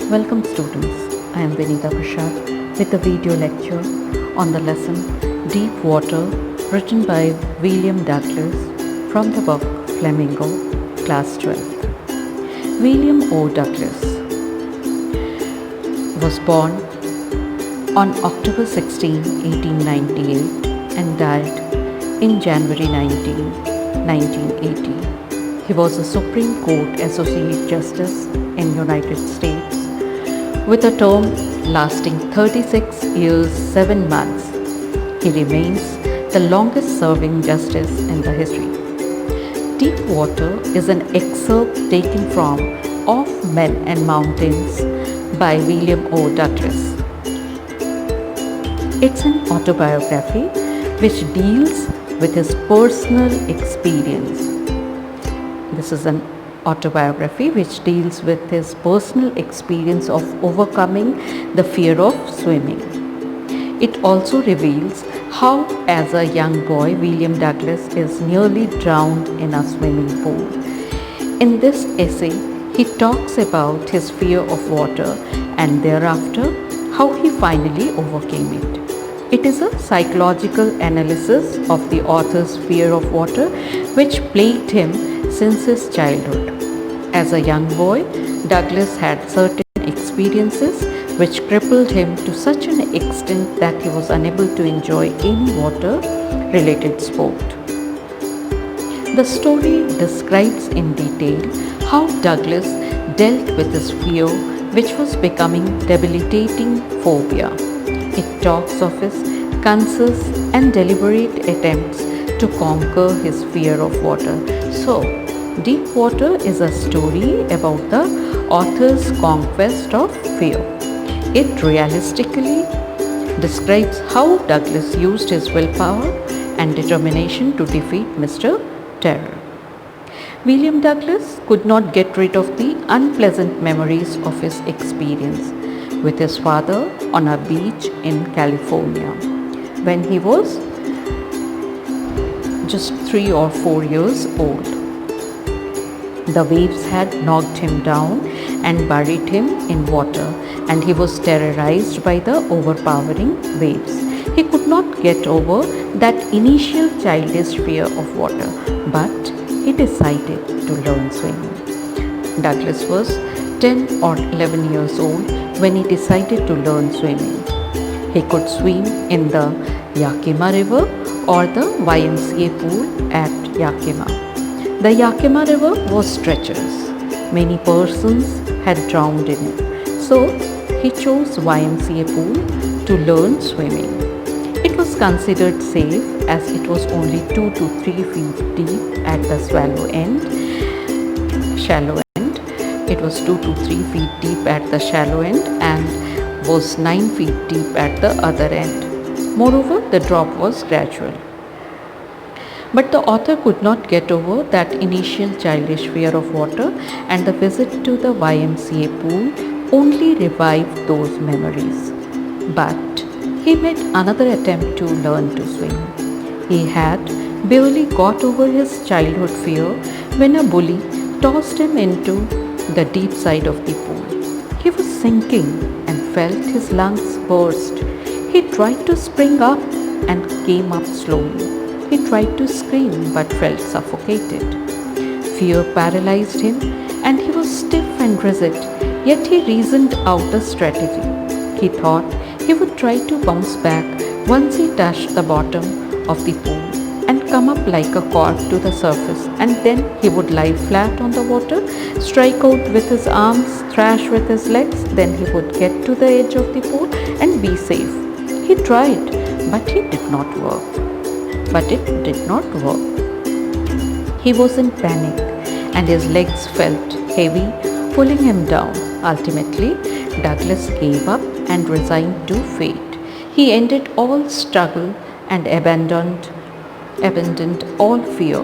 Welcome students, I am Vinita Prasad with a video lecture on the lesson Deep Water written by William Douglas from the book Flamingo, Class 12th. William O. Douglas was born on October 16, 1898 and died in January 19, 1980. He was a Supreme Court Associate Justice in United States with a term lasting 36 years 7 months. He remains the longest serving justice in the history. Deep Water is an excerpt taken from Of Men and Mountains by William O. Douglas. It's an autobiography which deals with his personal experience. This is an autobiography which deals with his personal experience of overcoming the fear of swimming. It also reveals how, as a young boy, William Douglas is nearly drowned in a swimming pool. In this essay, he talks about his fear of water and thereafter how he finally overcame it. It is a psychological analysis of the author's fear of water which plagued him since his childhood. As a young boy, Douglas had certain experiences which crippled him to such an extent that he was unable to enjoy any water-related sport. The story describes in detail how Douglas dealt with his fear, which was becoming debilitating phobia. It talks of his conscious and deliberate attempts to conquer his fear of water. So, Deep Water is a story about the author's conquest of fear. It realistically describes how Douglas used his willpower and determination to defeat Mr. Terror. William Douglas could not get rid of the unpleasant memories of his experience with his father on a beach in California when he was just 3 or 4 years old. The waves had knocked him down and buried him in water, and he was terrorized by the overpowering waves. He could not get over that initial childish fear of water, but he decided to learn swimming. Douglas was 10 or 11 years old when he decided to learn swimming. He could swim in the Yakima River or the YMCA pool at Yakima. The Yakima River was treacherous. Many persons had drowned in it. So he chose YMCA pool to learn swimming. It was considered safe as it was only 2 to 3 feet deep at the shallow end. It was 2 to 3 feet deep at the shallow end and was 9 feet deep at the other end. Moreover, the drop was gradual. But the author could not get over that initial childish fear of water, and the visit to the YMCA pool only revived those memories. But he made another attempt to learn to swim. He had barely got over his childhood fear when a bully tossed him into the deep side of the pool. He was sinking and felt his lungs burst. He tried to spring up and came up slowly. He tried to scream but felt suffocated. Fear paralyzed him and he was stiff and rigid, yet he reasoned out a strategy. He thought he would try to bounce back once he touched the bottom of the pool and come up like a cork to the surface, and then he would lie flat on the water, strike out with his arms, thrash with his legs, then he would get to the edge of the pool and be safe. He tried, but it did not work. He was in panic and his legs felt heavy, pulling him down. Ultimately, Douglas gave up and resigned to fate. He ended all struggle and abandoned all fear.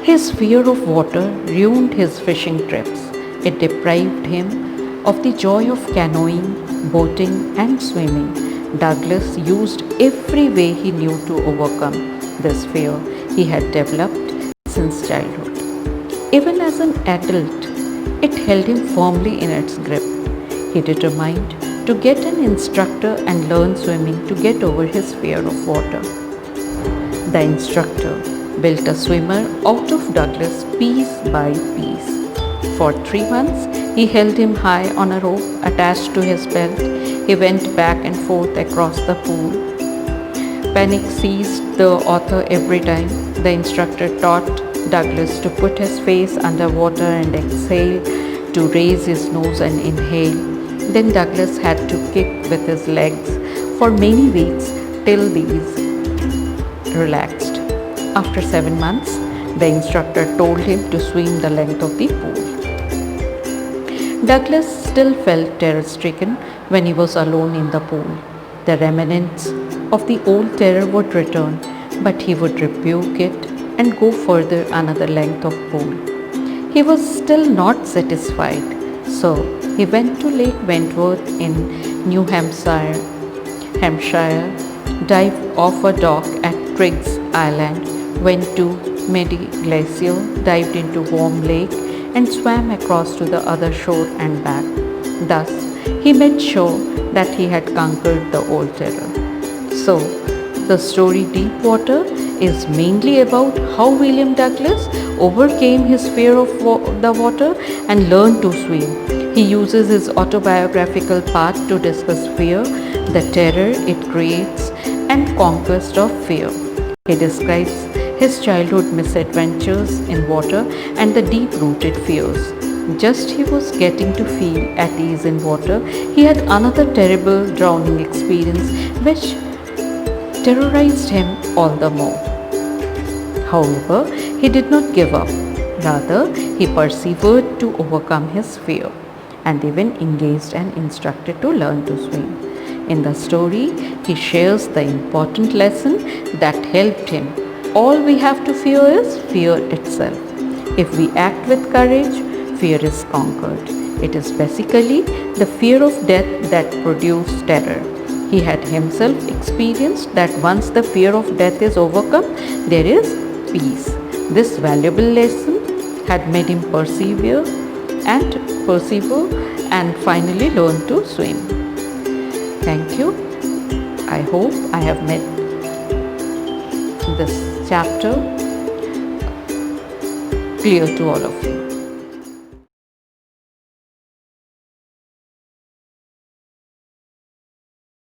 His fear of water ruined his fishing trips. It deprived him of the joy of canoeing, boating and swimming. Douglas used every way he knew to overcome this fear he had developed since childhood. Even as an adult, it held him firmly in its grip. He determined to get an instructor and learn swimming to get over his fear of water. The instructor built a swimmer out of Douglas piece by piece. For 3 months, he held him high on a rope attached to his belt. He went back and forth across the pool. Panic seized the author every time. The instructor taught Douglas to put his face under water and exhale, to raise his nose and inhale. Then Douglas had to kick with his legs for many weeks till these relaxed. After 7 months, the instructor told him to swim the length of the pool. Douglas still felt terror-stricken when he was alone in the pool. The remnants of the old terror would return, but he would rebuke it and go further another length of pool. He was still not satisfied, so he went to Lake Wentworth in New Hampshire, dived off a dock at Triggs Island, went to Medi Glacier, dived into Warm Lake, and swam across to the other shore and back. Thus, he made sure that he had conquered the old terror. So, the story Deep Water is mainly about how William Douglas overcame his fear of the water and learned to swim. He uses his autobiographical part to discuss fear, the terror it creates, and conquest of fear. He describes his childhood misadventures in water and the deep-rooted fears. Just he was getting to feel at ease in water, he had another terrible drowning experience which terrorized him all the more. However, he did not give up. Rather, he persevered to overcome his fear and even engaged an instructor to learn to swim. In the story, he shares the important lesson that helped him. All we have to fear is fear itself. If we act with courage, fear is conquered. It is basically the fear of death that produced terror. He had himself experienced that once the fear of death is overcome, there is peace. This valuable lesson had made him persevere and finally learn to swim. Thank you. I hope I have made this chapter clear to all of you.